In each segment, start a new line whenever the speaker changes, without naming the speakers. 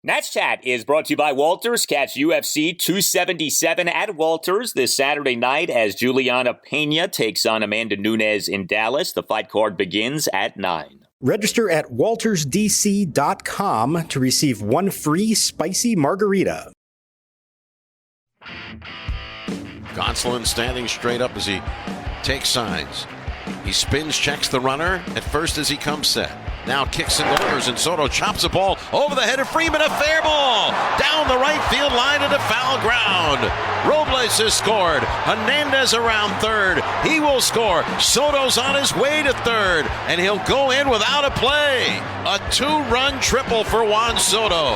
Nats Chat is brought to you by Walters. Catch UFC 277 at Walters this Saturday night as Juliana Pena takes on Amanda Nunes in Dallas. The fight card begins at 9.
Register at waltersdc.com to receive one free spicy margarita.
Gonsolin standing straight up as he takes signs. He spins, checks the runner at first as he comes set. Now kicks and delivers, and Soto chops the ball over the head of Freeman. A fair ball down the right field line into foul ground. Robles has scored. Hernandez around third. He will score. Soto's on his way to third, and he'll go in without a play. A two-run triple for Juan Soto.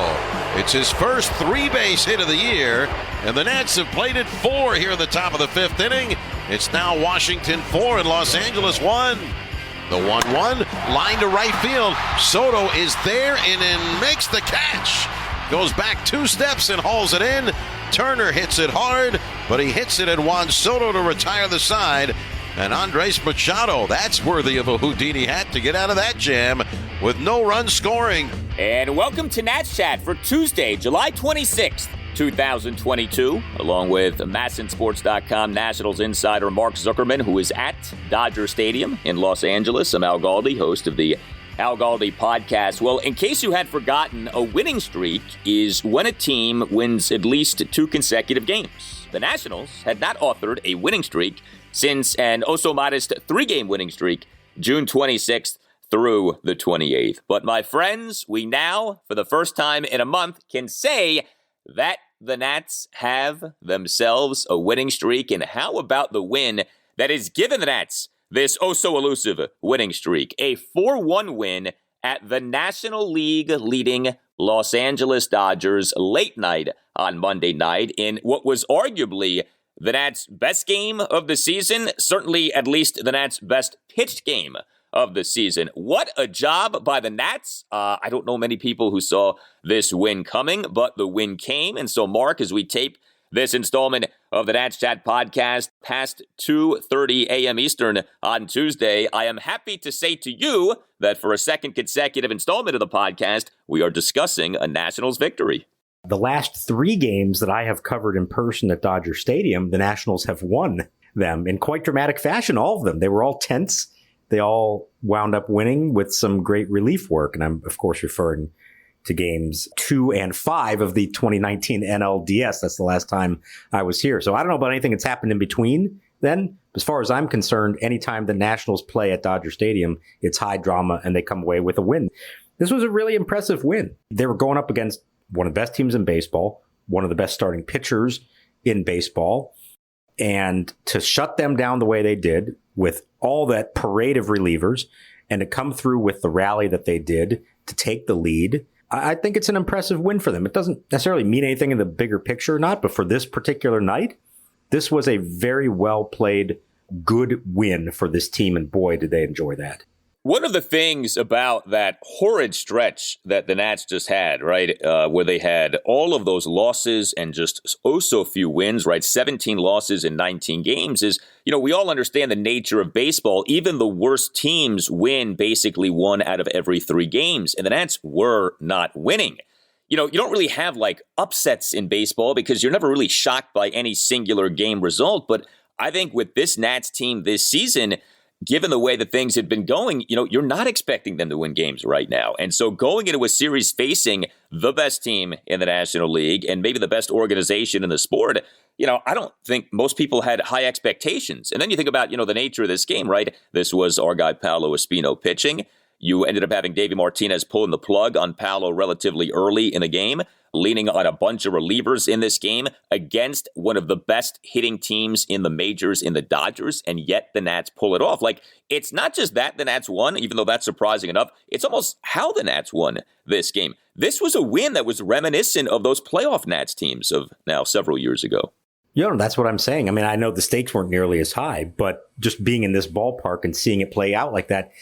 It's his first three-base hit of the year, and the Nats have played it 4 here in the top of the 5th inning. It's now Washington 4 and Los Angeles 1. The 1-1, line to right field. Soto is there and then makes the catch. Goes back 2 steps and hauls it in. Turner hits it hard, but he hits it at Juan Soto to retire the side. And Andres Machado, that's worthy of a Houdini hat to get out of that jam with no run scoring.
And welcome to Nats Chat for Tuesday, July 26th. 2022, along with MASNsports.com Nationals insider Mark Zuckerman, who is at Dodger Stadium in Los Angeles. I'm Al Galdi, host of the Al Galdi podcast. Well, in case you had forgotten, a winning streak is when a team wins at least 2 consecutive games. The Nationals had not authored a winning streak since an oh-so-modest 3-game winning streak, June 26th through the 28th. But my friends, we now, for the first time in a month, can say that the Nats have themselves a winning streak. And how about the win that has given the Nats this oh-so-elusive winning streak? A 4-1 win at the National League leading Los Angeles Dodgers late night on Monday night in what was arguably the Nats' best game of the season, certainly at least the Nats' best pitched game of the season. What a job by the Nats. I don't know many people who saw this win coming, but the win came. And so, Mark, as we tape this installment of the Nats Chat podcast past 2:30 a.m. Eastern on Tuesday, I am happy to say to you that for a second consecutive installment of the podcast, we are discussing a Nationals victory.
The last 3 games that I have covered in person at Dodger Stadium, the Nationals have won them in quite dramatic fashion, all of them. They were all tense. They all wound up winning with some great relief work. And I'm, of course, referring to games 2 and 5 of the 2019 NLDS. That's the last time I was here. So I don't know about anything that's happened in between then. As far as I'm concerned, anytime the Nationals play at Dodger Stadium, it's high drama and they come away with a win. This was a really impressive win. They were going up against one of the best teams in baseball, one of the best starting pitchers in baseball. And to shut them down the way they did with all that parade of relievers and to come through with the rally that they did to take the lead, I think it's an impressive win for them. It doesn't necessarily mean anything in the bigger picture or not, but for this particular night, this was a very well played, good win for this team. And boy, did they enjoy that.
One of the things about that horrid stretch that the Nats just had, right, where they had all of those losses and just so few wins, right, 17 losses in 19 games is, we all understand the nature of baseball. Even the worst teams win basically 1 out of every 3 games, and the Nats were not winning. You don't really have like upsets in baseball because you're never really shocked by any singular game result. But I think with this Nats team this season, given the way that things had been going, you're not expecting them to win games right now. And so going into a series facing the best team in the National League and maybe the best organization in the sport, I don't think most people had high expectations. And then you think about, the nature of this game, right? This was our guy Paolo Espino pitching. You ended up having Davey Martinez pulling the plug on Paolo relatively early in the game, leaning on a bunch of relievers in this game against one of the best hitting teams in the majors in the Dodgers, and yet the Nats pull it off. Like, it's not just that the Nats won, even though that's surprising enough. It's almost how the Nats won this game. This was a win that was reminiscent of those playoff Nats teams of now several years ago.
That's what I'm saying. I mean, I know the stakes weren't nearly as high, but just being in this ballpark and seeing it play out like that,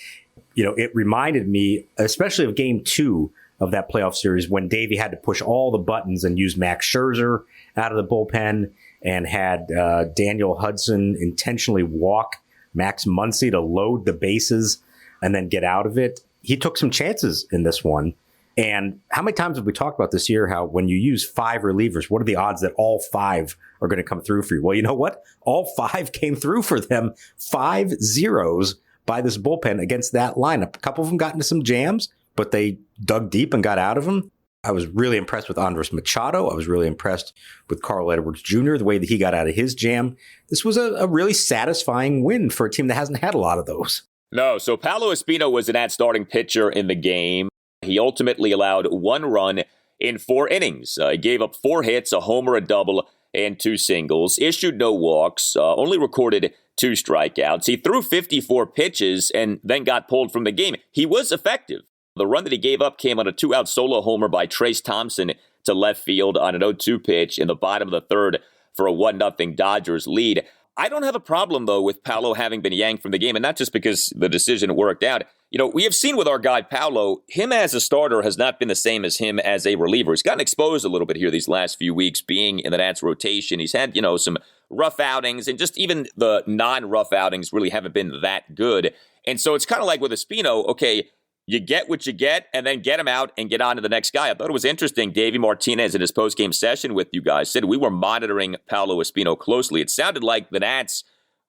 it reminded me, especially of game 2 of that playoff series when Davey had to push all the buttons and use Max Scherzer out of the bullpen and had Daniel Hudson intentionally walk Max Muncy to load the bases and then get out of it. He took some chances in this one. And how many times have we talked about this year, how when you use 5 relievers, what are the odds that all 5 are going to come through for you? Well, you know what? All 5 came through for them. 5 zeros by this bullpen against that lineup. A couple of them got into some jams, but they dug deep and got out of them. I was really impressed with Andres Machado. I was really impressed with Carl Edwards Jr., the way that he got out of his jam. This was a really satisfying win for a team that hasn't had a lot of those.
No, so Paolo Espino was an starting pitcher in the game. He ultimately allowed 1 run in 4 innings. He gave up 4 hits, a homer, a double, and 2 singles. Issued no walks, only recorded 2 strikeouts. He threw 54 pitches and then got pulled from the game. He was effective. The run that he gave up came on a 2-out solo homer by Trace Thompson to left field on an 0-2 pitch in the bottom of the 3rd for a 1-0 Dodgers lead. I don't have a problem, though, with Paolo having been yanked from the game, and not just because the decision worked out. You know, we have seen with our guy Paolo, him as a starter has not been the same as him as a reliever. He's gotten exposed a little bit here these last few weeks being in the Nats rotation. He's had, some rough outings, and just even the non-rough outings really haven't been that good. And so it's kind of like with Espino, okay, you get what you get, and then get him out and get on to the next guy. I thought it was interesting. Davey Martinez in his post-game session with you guys said we were monitoring Paolo Espino closely. It sounded like the Nats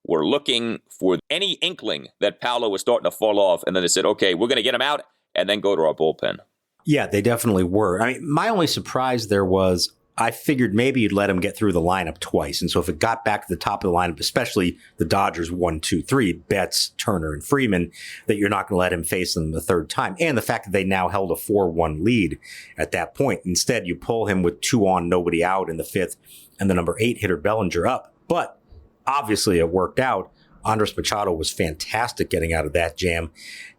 were looking for any inkling that Paolo was starting to fall off, and then they said, okay, we're going to get him out and then go to our bullpen.
Yeah, they definitely were. I mean, my only surprise there was I figured maybe you'd let him get through the lineup twice. And so if it got back to the top of the lineup, especially the Dodgers 1, 2, 3, Betts, Turner, and Freeman, that you're not going to let him face them the 3rd time. And the fact that they now held a 4-1 lead at that point. Instead, you pull him with 2 on, nobody out in the 5th, and the number 8 hitter Bellinger up. But obviously it worked out. Andres Machado was fantastic getting out of that jam.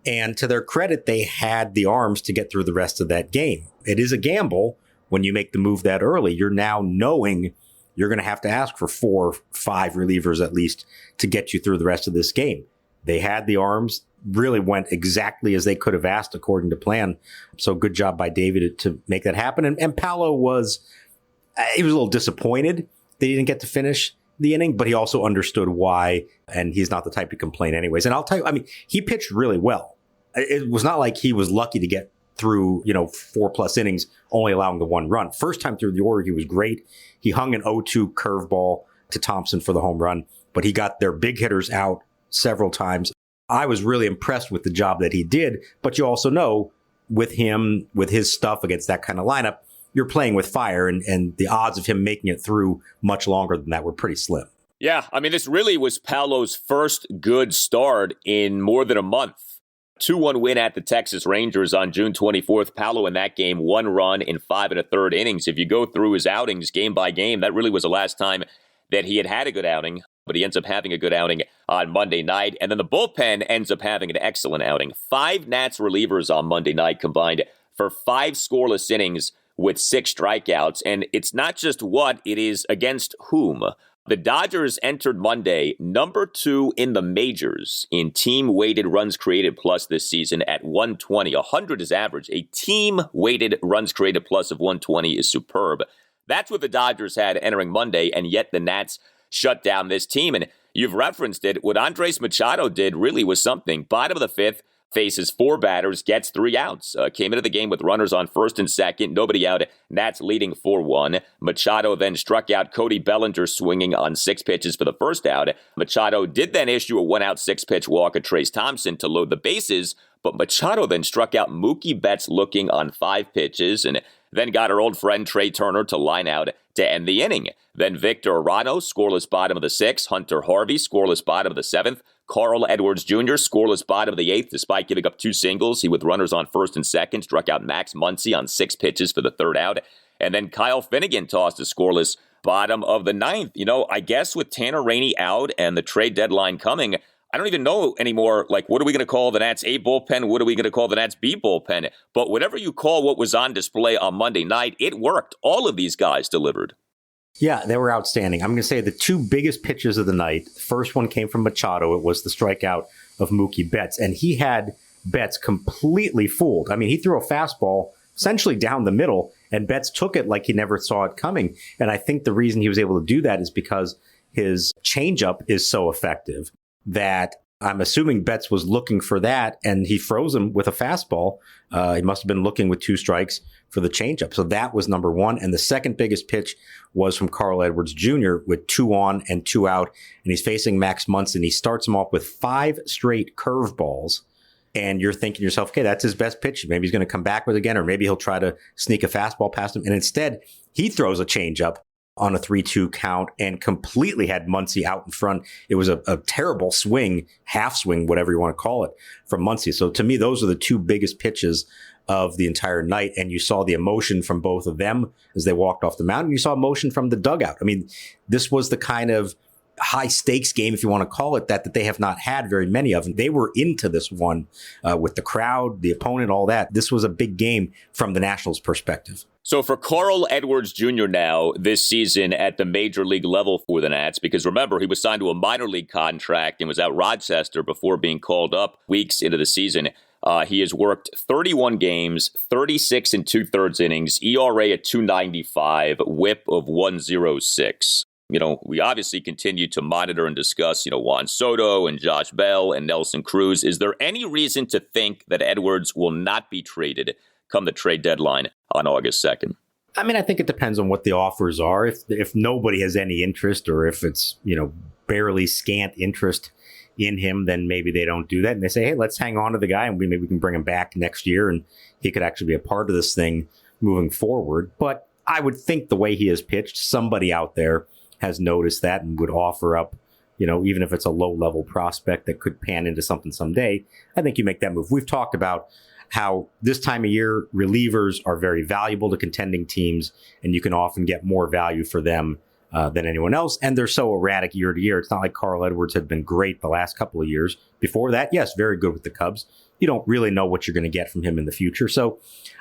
And to their credit, they had the arms to get through the rest of that game. It is a gamble. When you make the move that early, you're now knowing you're going to have to ask for 4, 5 relievers at least to get you through the rest of this game. They had the arms, really went exactly as they could have asked according to plan. So good job by David to make that happen. And Paolo he was a little disappointed that he didn't get to finish the inning, but he also understood why, and he's not the type to complain anyways. And I'll tell you, I mean, he pitched really well. It was not like he was lucky to get through, 4+ innings, only allowing the 1 run. First time through the order, he was great. He hung an 0-2 curveball to Thompson for the home run, but he got their big hitters out several times. I was really impressed with the job that he did, but you also know with him, with his stuff against that kind of lineup, you're playing with fire, and the odds of him making it through much longer than that were pretty slim.
Yeah, I mean, this really was Paolo's first good start in more than a month. 2-1 win at the Texas Rangers on June 24th. Paolo in that game, 1 run in 5 1/3 innings. If you go through his outings game by game, that really was the last time that he had a good outing, but he ends up having a good outing on Monday night. And then the bullpen ends up having an excellent outing. 5 Nats relievers on Monday night combined for 5 scoreless innings with 6 strikeouts. And it's not just what, it is against whom. The Dodgers entered Monday number 2 in the majors in team-weighted runs created plus this season at 120. 100 is average. A team-weighted runs created plus of 120 is superb. That's what the Dodgers had entering Monday, and yet the Nats shut down this team. And you've referenced it. What Andres Machado did really was something. Bottom of the 5th, faces 4 batters, gets 3 outs. Came into the game with runners on 1st and 2nd, nobody out. Nats leading 4-1. Machado then struck out Cody Bellinger swinging on 6 pitches for the first out. Machado did then issue a 1-out 6-pitch walk at Trace Thompson to load the bases, but Machado then struck out Mookie Betts looking on 5 pitches and then got our old friend Trey Turner to line out to end the inning. Then Victor Arano, scoreless bottom of the 6th. Hunter Harvey, scoreless bottom of the 7th. Carl Edwards Jr., scoreless bottom of the 8th, despite giving up 2 singles. He, with runners on 1st and 2nd, struck out Max Muncy on 6 pitches for the 3rd out. And then Kyle Finnegan tossed a scoreless bottom of the 9th. I guess with Tanner Rainey out and the trade deadline coming, I don't even know anymore, what are we going to call the Nats A bullpen? What are we going to call the Nats B bullpen? But whatever you call what was on display on Monday night, it worked. All of these guys delivered.
Yeah, they were outstanding. I'm going to say the 2 biggest pitches of the night. The first one came from Machado. It was the strikeout of Mookie Betts, and he had Betts completely fooled. I mean, he threw a fastball essentially down the middle, and Betts took it like he never saw it coming. And I think the reason he was able to do that is because his changeup is so effective that I'm assuming Betts was looking for that, and he froze him with a fastball. He must have been looking with 2 strikes for the changeup. So that was number one. And the second biggest pitch was from Carl Edwards Jr. with 2 on and 2 out. And he's facing Max Munson. He starts him off with 5 straight curveballs. And you're thinking to yourself, okay, that's his best pitch. Maybe he's going to come back with it again, or maybe he'll try to sneak a fastball past him. And instead, he throws a changeup on a 3-2 count and completely had Muncy out in front. It was a terrible swing, half swing, whatever you want to call it, from Muncy. So to me, those are the 2 biggest pitches of the entire night. And you saw the emotion from both of them as they walked off the mound. And you saw emotion from the dugout. I mean, this was the kind of high stakes game, if you want to call it that they have not had very many of. And they were into this one with the crowd, the opponent, all that. This was a big game from the Nationals' perspective.
So for Carl Edwards Jr. now this season at the major league level for the Nats, because remember, he was signed to a minor league contract and was at Rochester before being called up weeks into the season. He has worked 31 games, 36 and 2/3 innings, ERA at 2.95, whip of 1.06. We obviously continue to monitor and discuss, Juan Soto and Josh Bell and Nelson Cruz. Is there any reason to think that Edwards will not be traded come the trade deadline on August 2nd?
I mean, I think it depends on what the offers are. If nobody has any interest, or if it's, barely scant interest in him, then maybe they don't do that. And they say, hey, let's hang on to the guy and maybe we can bring him back next year and he could actually be a part of this thing moving forward. But I would think the way he has pitched, somebody out there has noticed that and would offer up, even if it's a low-level prospect that could pan into something someday. I think you make that move. We've talked about how this time of year, relievers are very valuable to contending teams, and you can often get more value for them than anyone else. And they're so erratic year to year. It's not like Carl Edwards had been great the last couple of years. Before that, yes, very good with the Cubs. You don't really know what you're going to get from him in the future. So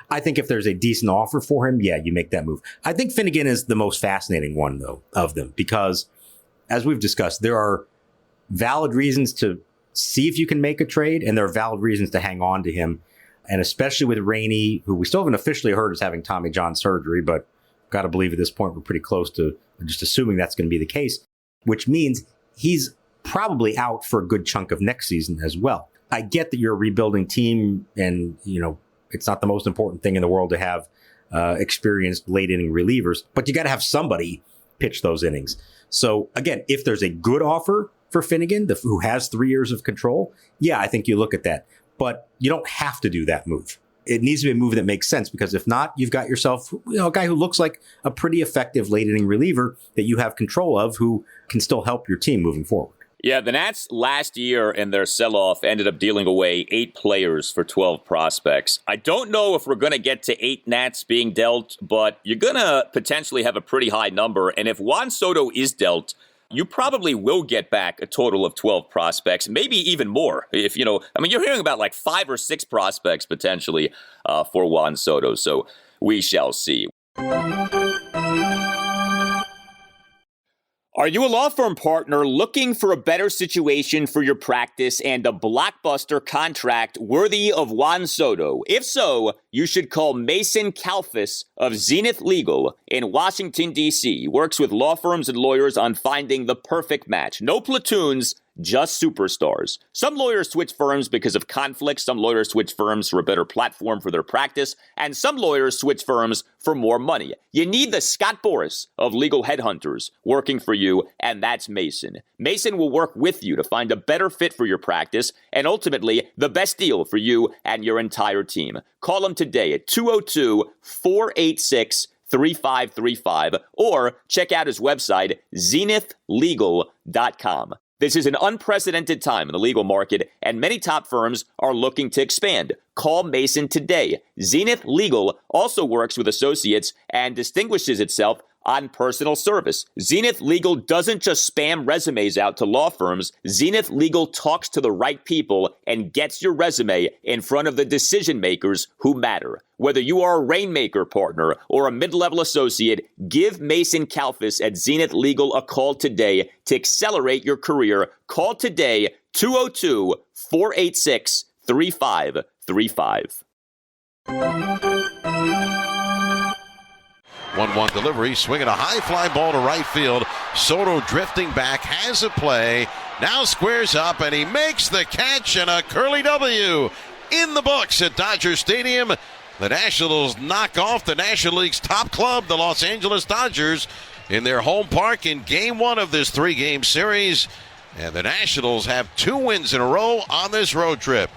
I think if there's a decent offer for him, yeah, you make that move. I think Finnegan is the most fascinating one, though, of them, because as we've discussed, there are valid reasons to see if you can make a trade, and there are valid reasons to hang on to him. And especially with Rainey, who we still haven't officially heard is having Tommy John surgery, but got to believe at this point we're pretty close to just assuming that's going to be the case, which means he's probably out for a good chunk of next season as well. I get that you're a rebuilding team and, it's not the most important thing in the world to have experienced late inning relievers, but you got to have somebody pitch those innings. So again, if there's a good offer for Finnegan, who has 3 years of control, yeah, I think you look at that. But you don't have to do that move. It needs to be a move that makes sense, because if not, you've got yourself a guy who looks like a pretty effective late inning reliever that you have control of, who can still help your team moving forward.
Yeah, the Nats last year in their sell-off ended up dealing away 8 players for 12 prospects. I don't know if we're going to get to 8 Nats being dealt, but you're going to potentially have a pretty high number. And if Juan Soto is dealt, you probably will get back a total of 12 prospects, maybe even more. If you're hearing about like 5 or 6 prospects potentially for Juan Soto. So we shall see. Are you a law firm partner looking for a better situation for your practice and a blockbuster contract worthy of Juan Soto? If so, you should call Mason Kalfas of Zenith Legal in Washington, D.C. He works with law firms and lawyers on finding the perfect match. No platoons, just superstars. Some lawyers switch firms because of conflict. Some lawyers switch firms for a better platform for their practice. And some lawyers switch firms for more money. You need the Scott Boras of legal headhunters working for you, and that's Mason. Mason will work with you to find a better fit for your practice and ultimately the best deal for you and your entire team. Call him today at 202-486-3535 or check out his website, zenithlegal.com. This is an unprecedented time in the legal market, and many top firms are looking to expand. Call Mason today. Zenith Legal also works with associates and distinguishes itself on personal service. Zenith Legal doesn't just spam resumes out to law firms. Zenith Legal talks to the right people and gets your resume in front of the decision makers who matter. Whether you are a Rainmaker partner or a mid-level associate, give Mason Kalfas at Zenith Legal a call today to accelerate your career. Call today, 202-486-3535.
1-1 delivery, swinging a high fly ball to right field. Soto drifting back, has a play, now squares up, and he makes the catch, and a curly W in the books at Dodger Stadium. The Nationals knock off the National League's top club, the Los Angeles Dodgers, in their home park in Game 1 of this 3-game series. And the Nationals have 2 wins in a row on this road trip.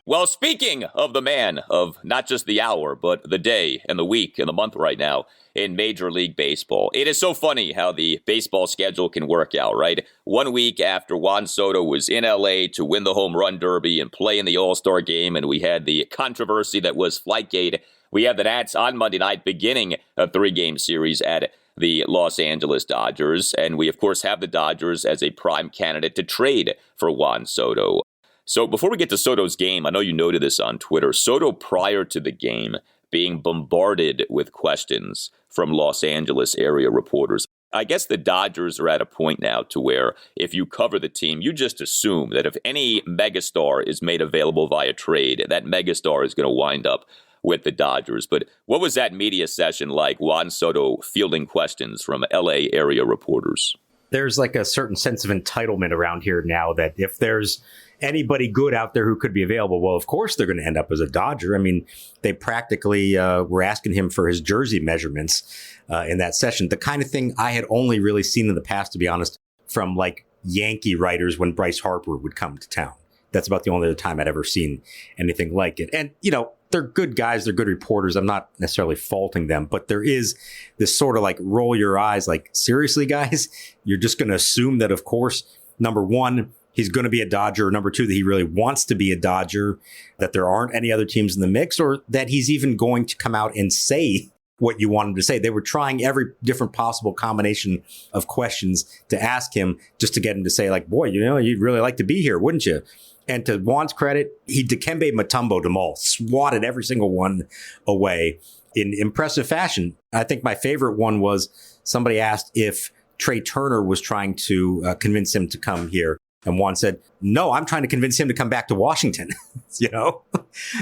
Well, speaking of the man of not just the hour, but the day and the week and the month right now in Major League Baseball, it is so funny how the baseball schedule can work out, right? 1 week after Juan Soto was in L.A. to win the home run derby and play in the All-Star game, and we had the controversy that was Flightgate, we have the Nats on Monday night beginning a 3-game series at the Los Angeles Dodgers, and we, of course, have the Dodgers as a prime candidate to trade for Juan Soto. So before we get to Soto's game, I know you noted this on Twitter, Soto prior to the game being bombarded with questions from Los Angeles area reporters. I guess the Dodgers are at a point now to where if you cover the team, you just assume that if any megastar is made available via trade, that megastar is going to wind up with the Dodgers. But what was that media session like, Juan Soto fielding questions from LA area reporters?
There's like a certain sense of entitlement around here now that if there's anybody good out there who could be available, well, of course they're going to end up as a Dodger. I mean, they practically were asking him for his jersey measurements in that session. The kind of thing I had only really seen in the past, to be honest, from like Yankee writers when Bryce Harper would come to town. That's about the only other time I'd ever seen anything like it. And, you know, they're good guys. They're good reporters. I'm not necessarily faulting them, but there is this sort of like roll your eyes, like, seriously, guys, you're just going to assume that, of course, number one, he's going to be a Dodger. Number two, that he really wants to be a Dodger, that there aren't any other teams in the mix, or that he's even going to come out and say what you want him to say. They were trying every different possible combination of questions to ask him just to get him to say, like, boy, you know, you'd really like to be here, wouldn't you? And to Juan's credit, he Dikembe Mutombo them all, swatted every single one away in impressive fashion. I think my favorite one was somebody asked if Trey Turner was trying to convince him to come here. And Juan said, no, I'm trying to convince him to come back to Washington, you know?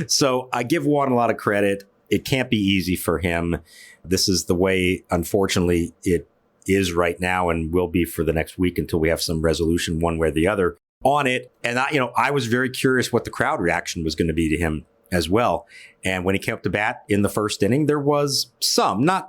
So I give Juan a lot of credit. It can't be easy for him. This is the way, unfortunately, it is right now and will be for the next week until we have some resolution one way or the other on it. And I was very curious what the crowd reaction was going to be to him as well. And when he came up to bat in the first inning, there was some, not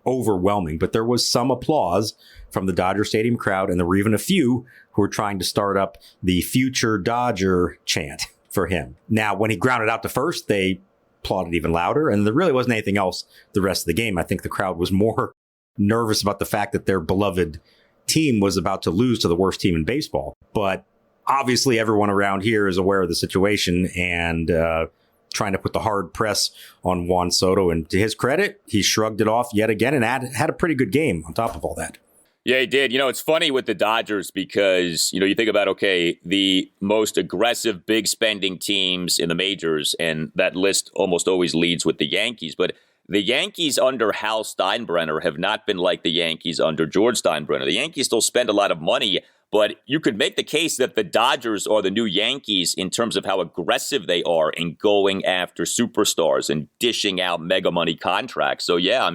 overwhelming, but there was some applause from the Dodger Stadium crowd. And there were even a few who were trying to start up the future Dodger chant for him. Now, when he grounded out to first, they applauded even louder. And there really wasn't anything else the rest of the game. I think the crowd was more nervous about the fact that their beloved team was about to lose to the worst team in baseball. But obviously everyone around here is aware of the situation and trying to put the hard press on Juan Soto. And to his credit, he shrugged it off yet again and had a pretty good game on top of all that.
Yeah, he did. It's funny with the Dodgers because, you think about, okay, the most aggressive, big spending teams in the majors, and that list almost always leads with the Yankees. But the Yankees under Hal Steinbrenner have not been like the Yankees under George Steinbrenner. The Yankees still spend a lot of money, but you could make the case that the Dodgers are the new Yankees in terms of how aggressive they are in going after superstars and dishing out mega money contracts. So, yeah,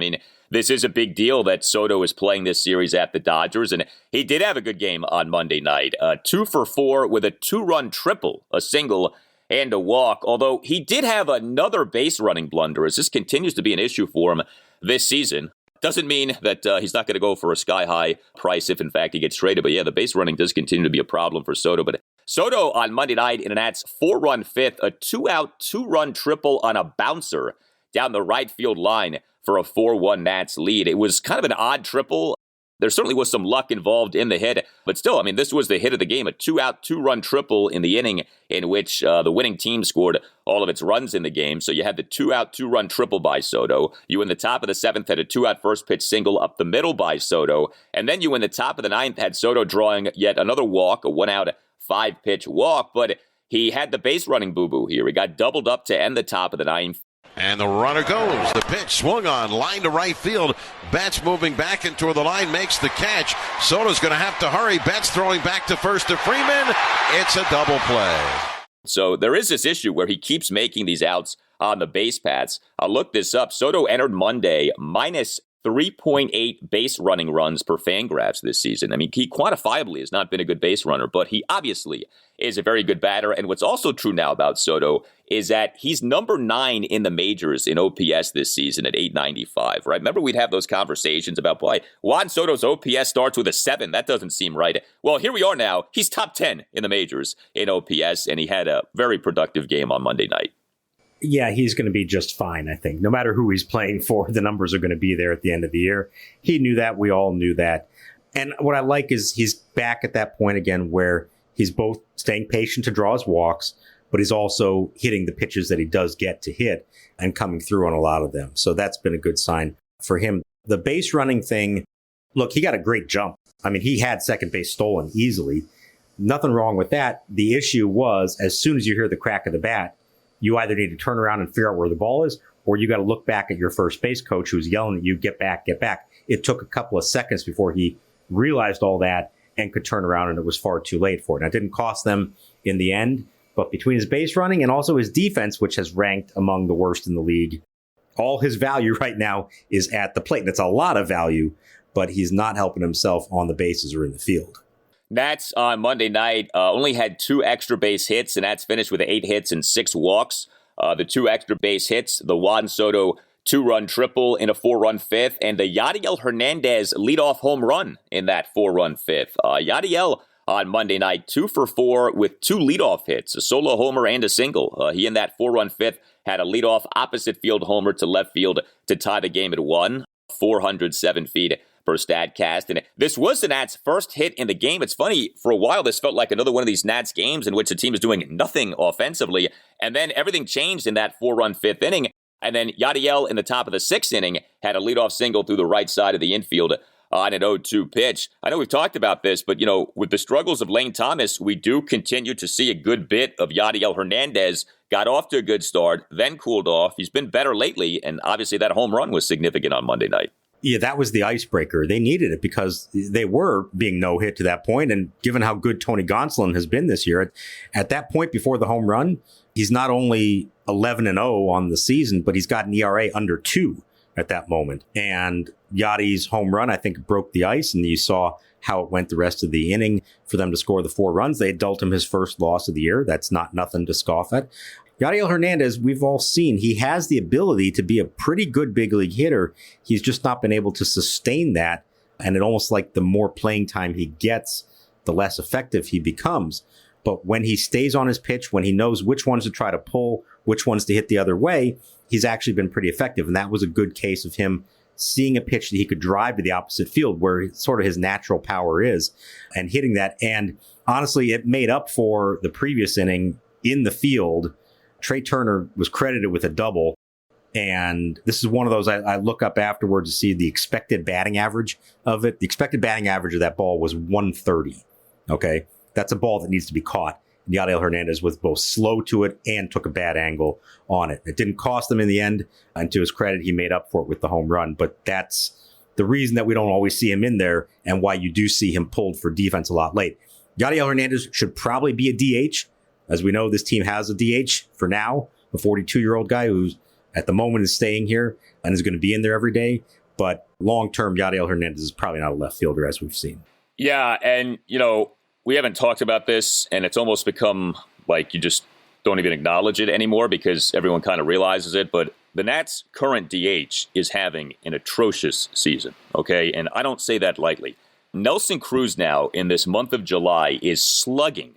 this is a big deal that Soto is playing this series at the Dodgers, and he did have a good game on Monday night. 2 for 4 with a 2-run triple, a single, and a walk, although he did have another base running blunder, as this continues to be an issue for him this season. Doesn't mean that he's not going to go for a sky-high price if, in fact, he gets traded. But, yeah, the base running does continue to be a problem for Soto. But Soto on Monday night in a Nats 4-run fifth, a 2-out, 2-run triple on a bouncer down the right field line for a 4-1 Nats lead. It was kind of an odd triple. There certainly was some luck involved in the hit, but still, this was the hit of the game, a 2-out, 2-run triple in the inning in which the winning team scored all of its runs in the game. So you had the 2-out, 2-run triple by Soto. You in the top of the 7th had a 2-out first pitch single up the middle by Soto. And then you in the top of the 9th had Soto drawing yet another walk, a 1-out, 5-pitch walk, but he had the base running boo-boo here. He got doubled up to end the top of the 9th.
And the runner goes. The pitch swung on, line to right field. Betts moving back and toward the line, makes the catch. Soto's going to have to hurry. Betts throwing back to first to Freeman. It's a double play.
So there is this issue where he keeps making these outs on the base paths. I'll look this up. Soto entered Monday minus 3.8 base running runs per Fangraphs this season. I mean, he quantifiably has not been a good base runner, but he obviously is a very good batter. And what's also true now about Soto is that he's number 9 in the majors in OPS this season at 895, right? Remember, we'd have those conversations about, boy, Juan Soto's OPS starts with a 7. That doesn't seem right. Well, here we are now. He's top 10 in the majors in OPS, and he had a very productive game on Monday night.
Yeah, he's going to be just fine, I think. No matter who he's playing for, the numbers are going to be there at the end of the year. He knew that. We all knew that. And what I like is he's back at that point again where he's both staying patient to draw his walks, but he's also hitting the pitches that he does get to hit and coming through on a lot of them. So that's been a good sign for him. The base running thing, look, he got a great jump. I mean, he had second base stolen easily. Nothing wrong with that. The issue was, as soon as you hear the crack of the bat, you either need to turn around and figure out where the ball is, or you got to look back at your first base coach who's yelling at you, get back, get back. It took a couple of seconds before he realized all that and could turn around, and it was far too late for it. Now, it didn't cost them in the end, but between his base running and also his defense, which has ranked among the worst in the league, all his value right now is at the plate. And it's a lot of value, but he's not helping himself on the bases or in the field.
Nats on Monday night only had 2 extra base hits, and Nats finished with 8 hits and 6 walks. The 2 extra base hits, the Juan Soto 2-run triple in a 4-run fifth, and the Yadiel Hernandez leadoff home run in that 4-run fifth. Yadiel on Monday night, 2 for 4 with 2 leadoff hits, a solo homer and a single. He in that 4-run fifth had a leadoff opposite field homer to left field to tie the game at 1, 407 feet per StatCast. And this was the Nats' first hit in the game. It's funny, for a while this felt like another one of these Nats games in which the team is doing nothing offensively, and then everything changed in that 4-run fifth inning. And then Yadiel in the top of the 6th inning had a leadoff single through the right side of the infield on an 0-2 pitch. I know we've talked about this, but, with the struggles of Lane Thomas, we do continue to see a good bit of Yadiel Hernandez. Got off to a good start, then cooled off. He's been better lately, and obviously that home run was significant on Monday night.
Yeah, that was the icebreaker. They needed it because they were being no-hit to that point. And given how good Tony Gonsolin has been this year, at that point before the home run, he's not only 11-0 on the season, but he's got an ERA under 2 at that moment. And Yadi's home run, I think, broke the ice. And you saw how it went the rest of the inning for them to score the 4 runs. They dealt him his first loss of the year. That's not nothing to scoff at. Yadiel Hernandez, we've all seen, he has the ability to be a pretty good big league hitter. He's just not been able to sustain that. And it almost like the more playing time he gets, the less effective he becomes. But when he stays on his pitch, when he knows which ones to try to pull, which ones to hit the other way, he's actually been pretty effective. And that was a good case of him seeing a pitch that he could drive to the opposite field where sort of his natural power is and hitting that. And honestly, it made up for the previous inning in the field. Trey Turner was credited with a double. And this is one of those I look up afterwards to see the expected batting average of it. The expected batting average of that ball was 130. Okay. That's a ball that needs to be caught. And Yadiel Hernandez was both slow to it and took a bad angle on it. It didn't cost him in the end. And to his credit, he made up for it with the home run. But that's the reason that we don't always see him in there and why you do see him pulled for defense a lot late. Yadiel Hernandez should probably be a DH. As we know, this team has a DH for now, a 42-year-old guy who's at the moment is staying here and is going to be in there every day. But long-term, Yadiel Hernandez is probably not a left fielder, as we've seen.
Yeah, and, we haven't talked about this, and it's almost become like you just don't even acknowledge it anymore because everyone kind of realizes it. But the Nats' current DH is having an atrocious season, okay? And I don't say that lightly. Nelson Cruz now, in this month of July, is slugging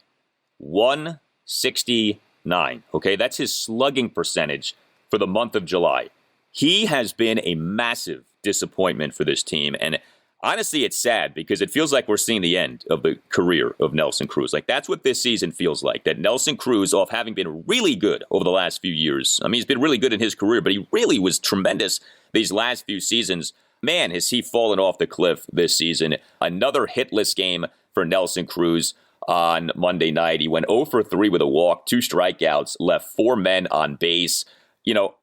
169, okay? That's his slugging percentage for the month of July. He has been a massive disappointment for this team, and honestly, it's sad because it feels like we're seeing the end of the career of Nelson Cruz. Like, that's what this season feels like, that Nelson Cruz, off having been really good over the last few years, I mean, he's been really good in his career, but he really was tremendous these last few seasons. Man, has he fallen off the cliff this season. Another hitless game for Nelson Cruz on Monday night. He went 0 for 3 with a walk, 2 strikeouts, left 4 men on base.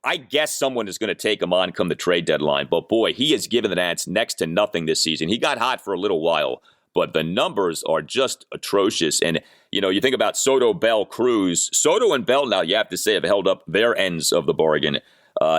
I guess someone is going to take him on come the trade deadline. But boy, he has given the Nats next to nothing this season. He got hot for a little while, but the numbers are just atrocious. And, you think about Soto, Bell, Cruz. Soto and Bell now, you have to say, have held up their ends of the bargain.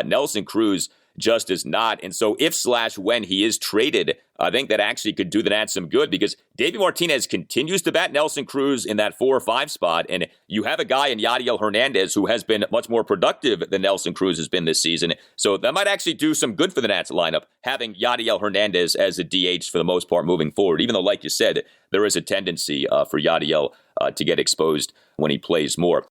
Nelson Cruz just is not. And so if/when he is traded, I think that actually could do the Nats some good because Davey Martinez continues to bat Nelson Cruz in that 4 or 5 spot. And you have a guy in Yadiel Hernandez who has been much more productive than Nelson Cruz has been this season. So that might actually do some good for the Nats lineup, having Yadiel Hernandez as a DH for the most part moving forward, even though, like you said, there is a tendency for Yadiel to get exposed when he plays more.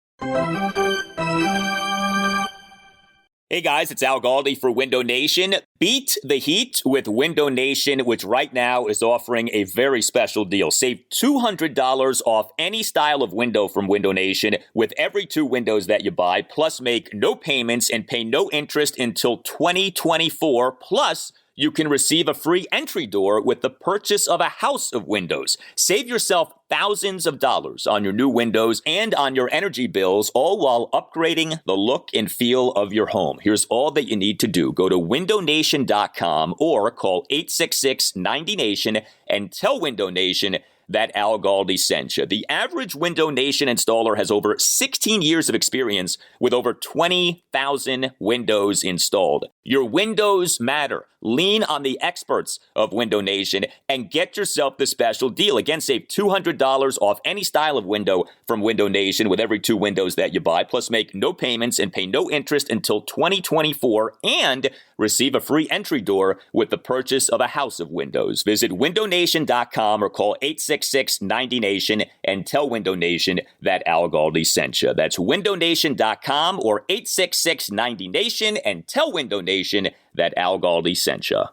Hey guys, it's Al Galdi for Window Nation. Beat the heat with Window Nation, which right now is offering a very special deal. Save $200 off any style of window from Window Nation with every 2 windows that you buy, plus make no payments and pay no interest until 2024, plus you can receive a free entry door with the purchase of a house of windows. Save yourself thousands of dollars on your new windows and on your energy bills, all while upgrading the look and feel of your home. Here's all that you need to do. Go to windownation.com or call 866-90-NATION and tell Window Nation that Al Galdi sent you. The average Window Nation installer has over 16 years of experience with over 20,000 windows installed. Your windows matter. Lean on the experts of Window Nation and get yourself the special deal. Again, save $200 off any style of window from Window Nation with every 2 windows that you buy, plus make no payments and pay no interest until 2024 and receive a free entry door with the purchase of a house of windows. Visit windownation.com or call 866-90-NATION and tell Window Nation that Al Galdi sent you. That's windownation.com or 866-90-NATION and tell Window Nation that Al Galdi sent you.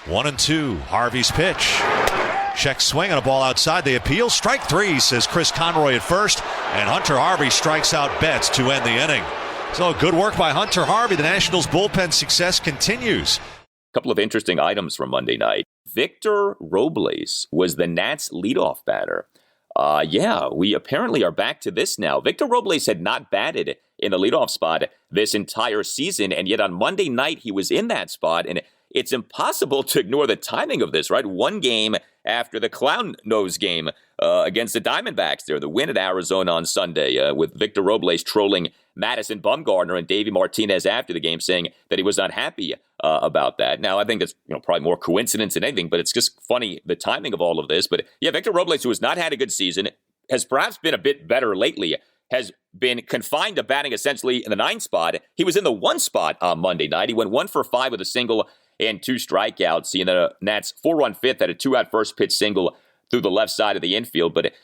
1-2, Harvey's pitch. Check swing on a ball outside. They appeal. Strike 3, says Chris Conroy at first. And Hunter Harvey strikes out Betts to end the inning. So good work by Hunter Harvey. The Nationals' bullpen success continues.
A couple of interesting items from Monday night. Victor Robles was the Nats' leadoff batter. We apparently are back to this now. Victor Robles had not batted in the leadoff spot this entire season, and yet on Monday night he was in that spot, and it's impossible to ignore the timing of this, right? One game after the clown nose game against the Diamondbacks there, the win at Arizona on Sunday with Victor Robles trolling Madison Bumgarner and Davey Martinez after the game saying that he was not happy about that. Now, I think that's probably more coincidence than anything, but it's just funny, the timing of all of this. But yeah, Victor Robles, who has not had a good season, has perhaps been a bit better lately, has been confined to batting essentially in the 9 spot. He was in the 1 spot on Monday night. He went 1 for 5 with a single and 2 strikeouts. Seeing the Nats 4-run fifth had a 2-out first pitch single through the left side of the infield, but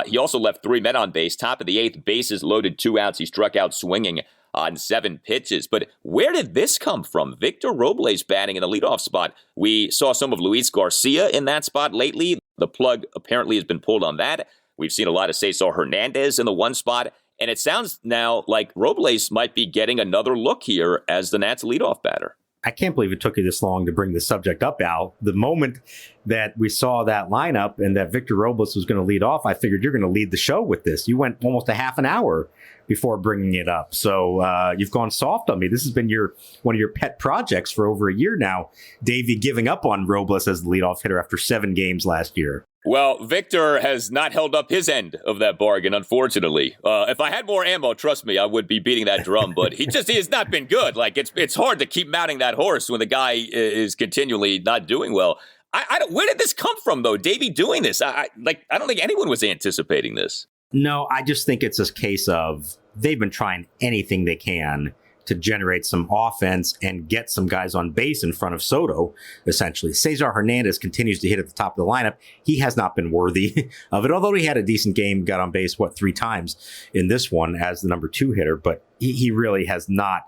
he also left 3 men on base. Top of the 8th, bases loaded, 2 outs. He struck out swinging on 7 pitches. But where did this come from? Victor Robles batting in the leadoff spot. We saw some of Luis Garcia in that spot lately. The plug apparently has been pulled on that. We've seen a lot of Cesar Hernandez in the 1 spot. And it sounds now like Robles might be getting another look here as the Nats leadoff batter.
I can't believe it took you this long to bring the subject up, Al. The moment that we saw that lineup and that Victor Robles was going to lead off, I figured you're going to lead the show with this. You went almost a half an hour before bringing it up. So you've gone soft on me. This has been one of your pet projects for over a year now. Davey giving up on Robles as the leadoff hitter after 7 games last year.
Well, Victor has not held up his end of that bargain, unfortunately. If I had more ammo, trust me, I would be beating that drum. But he has not been good. Like it's hard to keep mounting that horse when the guy is continually not doing well. Where did this come from, though? Davey doing this? I don't think anyone was anticipating this.
No, I just think it's a case of they've been trying anything they can to generate some offense and get some guys on base in front of Soto, essentially. Cesar Hernandez continues to hit at the top of the lineup. He has not been worthy of it, although he had a decent game, got on base, 3 times in this one as the number 2 hitter, but he really has not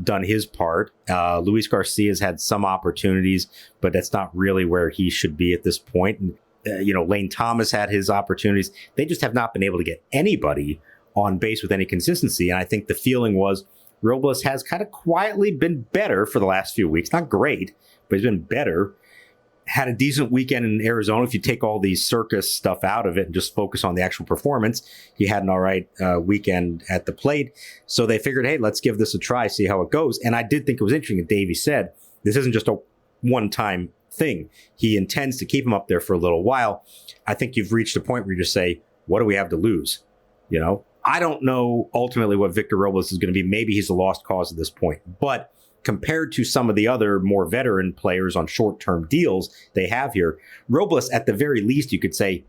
done his part. Luis Garcia's had some opportunities, but that's not really where he should be at this point. And, Lane Thomas had his opportunities. They just have not been able to get anybody on base with any consistency. And I think the feeling was Robles has kind of quietly been better for the last few weeks. Not great, but he's been better. Had a decent weekend in Arizona. If you take all the circus stuff out of it and just focus on the actual performance, he had an all right weekend at the plate. So they figured, hey, let's give this a try, see how it goes. And I did think it was interesting that Davey said, this isn't just a one-time thing. He intends to keep him up there for a little while. I think you've reached a point where you just say, what do we have to lose? I don't know ultimately what Victor Robles is going to be. Maybe he's a lost cause at this point. But compared to some of the other more veteran players on short-term deals they have here, Robles, at the very least, you could say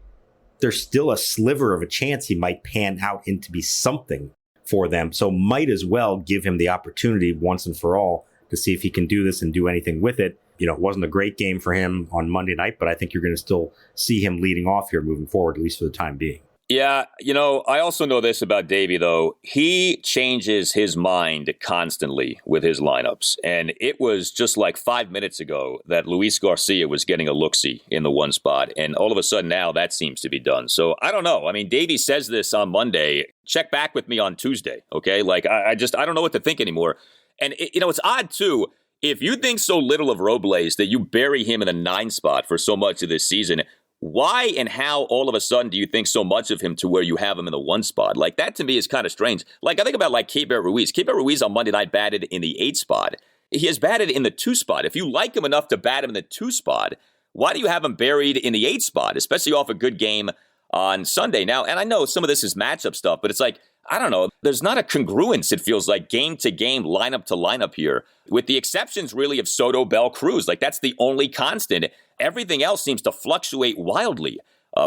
there's still a sliver of a chance he might pan out into be something for them. So might as well give him the opportunity once and for all to see if he can do this and do anything with it. It wasn't a great game for him on Monday night, but I think you're going to still see him leading off here moving forward, at least for the time being.
Yeah, I also know this about Davey, though. He changes his mind constantly with his lineups. And it was just like 5 minutes ago that Luis Garcia was getting a look-see in the one spot. And all of a sudden now that seems to be done. So I don't know. I mean, Davey says this on Monday. Check back with me on Tuesday, okay? Like, I don't know what to think anymore. And, it's odd, too. If you think so little of Robles that you bury him in a 9 spot for so much of this season, why and how all of a sudden do you think so much of him to where you have him in the 1 spot? Like, that to me is kind of strange. Like, I think about like Keibert Ruiz. Keibert Ruiz on Monday night batted in the 8 spot. He has batted in the 2 spot. If you like him enough to bat him in the 2 spot, why do you have him buried in the 8 spot, especially off a good game on Sunday? Now, and I know some of this is matchup stuff, but it's like, I don't know. There's not a congruence, it feels like, game to game, lineup to lineup here, with the exceptions really of Soto, Bell, Cruz. Like, that's the only constant. Everything else seems to fluctuate wildly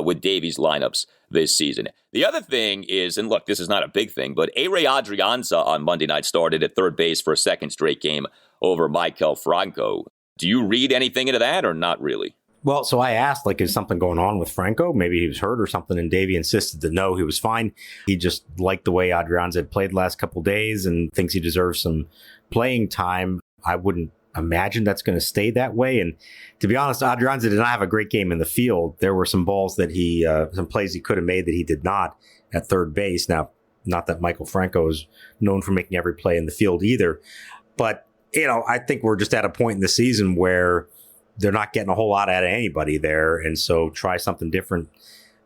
with Davey's lineups this season. The other thing is, and look, this is not a big thing, but A-Ray Adrianza on Monday night started at third base for a second straight game over Michael Franco. Do you read anything into that or not really?
Well, so I asked, like, is something going on with Franco? Maybe he was hurt or something, and Davey insisted that no, he was fine. He just liked the way Adrianza had played the last couple of days and thinks he deserves some playing time. I wouldn't imagine that's going to stay that way. And to be honest, Adrianza did not have a great game in the field. There were some balls that some plays he could have made that he did not at third base. Now, not that Michael Franco is known for making every play in the field either, but, I think we're just at a point in the season where they're not getting a whole lot out of anybody there. And so try something different,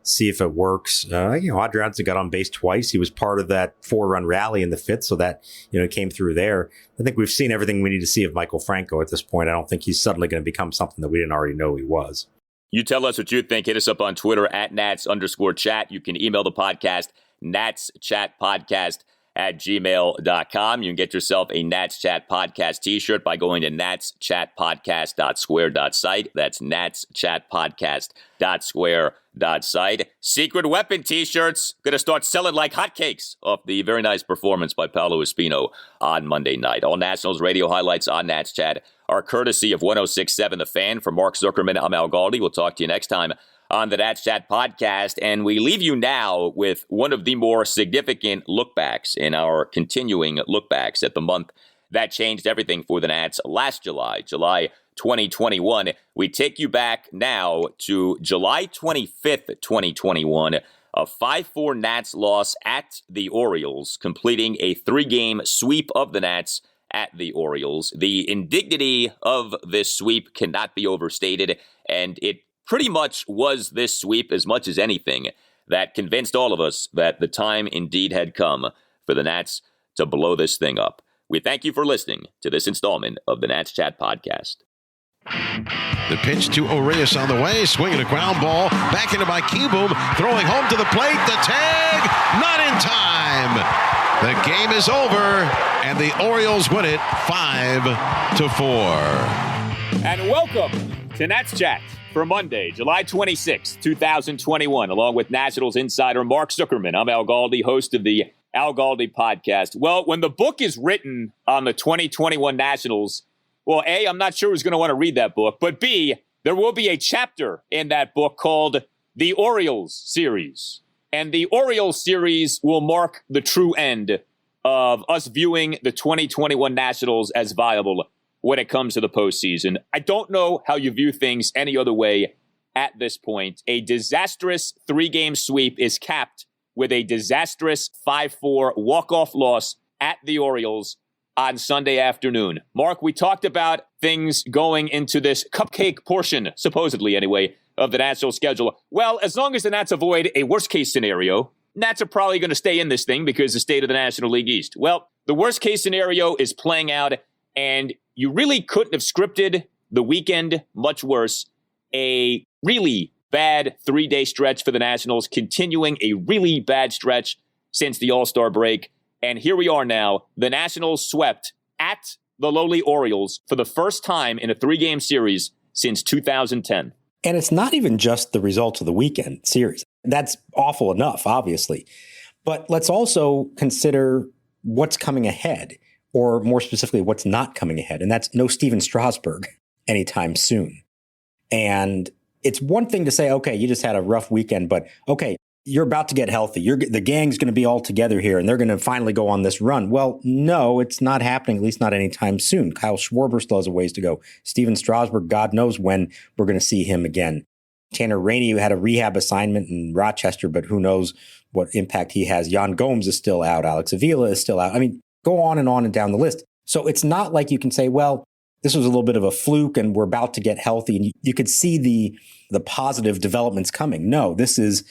see if it works. Adrianza got on base twice. He was part of that 4-run rally in the 5th. So that, came through there. I think we've seen everything we need to see of Michael Franco at this point. I don't think he's suddenly going to become something that we didn't already know he was.
You tell us what you think. Hit us up on Twitter at Nats_chat. You can email the podcast, natschatpodcast@gmail.com. You can get yourself a Nats Chat Podcast t-shirt by going to natschatpodcast.square.site. That's natschatpodcast.square.site. Secret Weapon t-shirts going to start selling like hotcakes off the very nice performance by Paolo Espino on Monday night. All Nationals radio highlights on Nats Chat are courtesy of 106.7 The Fan. For Mark Zuckerman, I'm Al Galdi. We'll talk to you next time on the Nats Chat Podcast, and we leave you now with one of the more significant lookbacks in our continuing lookbacks at the month that changed everything for the Nats last July 2021. We take you back now to July 25th, 2021, a 5-4 Nats loss at the Orioles, completing a 3-game sweep of the Nats at the Orioles. The indignity of this sweep cannot be overstated, and it pretty much was this sweep, as much as anything, that convinced all of us that the time indeed had come for the Nats to blow this thing up. We thank you for listening to this installment of the Nats Chat Podcast.
The pitch to Urias on the way, swinging a ground ball, back into by Kieboom, throwing home to the plate, the tag, not in time. The game is over, and the Orioles win it 5-4.
And welcome to Nats Chat for Monday, July 26, 2021, along with Nationals insider Mark Zuckerman. I'm Al Galdi, host of the Al Galdi Podcast. Well, when the book is written on the 2021 Nationals, well, A, I'm not sure who's going to want to read that book, but B, there will be a chapter in that book called The Orioles Series. And the Orioles Series will mark the true end of us viewing the 2021 Nationals as viable when it comes to the postseason. I don't know how you view things any other way at this point. A disastrous 3-game sweep is capped with a disastrous 5-4 walk-off loss at the Orioles on Sunday afternoon. Mark, we talked about things going into this cupcake portion, supposedly anyway, of the Nationals schedule. Well, as long as the Nats avoid a worst-case scenario, Nats are probably going to stay in this thing because of the state of the National League East. Well, the worst-case scenario is playing out, and you really couldn't have scripted the weekend much worse. A really bad 3-day stretch for the Nationals, continuing a really bad stretch since the All-Star break. And here we are now. The Nationals swept at the lowly Orioles for the first time in a 3-game series since 2010.
And it's not even just the results of the weekend series. That's awful enough, obviously. But let's also consider what's coming ahead, or more specifically, what's not coming ahead. And that's no Steven Strasburg anytime soon. And it's one thing to say, okay, you just had a rough weekend, but okay, you're about to get healthy. The gang's going to be all together here, and they're going to finally go on this run. Well, no, it's not happening, at least not anytime soon. Kyle Schwarber still has a ways to go. Steven Strasburg, God knows when we're going to see him again. Tanner Rainey had a rehab assignment in Rochester, but who knows what impact he has. Yan Gomes is still out. Alex Avila is still out. I mean, go on and down the list. So it's not like you can say, well, this was a little bit of a fluke and we're about to get healthy. And you could see the positive developments coming. No, this is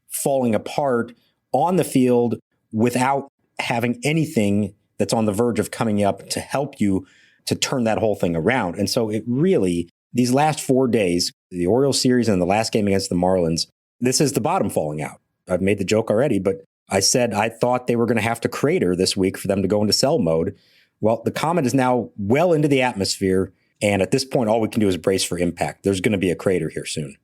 falling apart on the field without having anything that's on the verge of coming up to help you to turn that whole thing around. And so it really, these last 4 days, the Orioles series and the last game against the Marlins, this is the bottom falling out. I've made the joke already, but I said I thought they were going to have to crater this week for them to go into sell mode. Well, the comet is now well into the atmosphere. And at this point, all we can do is brace for impact. There's going to be a crater here soon.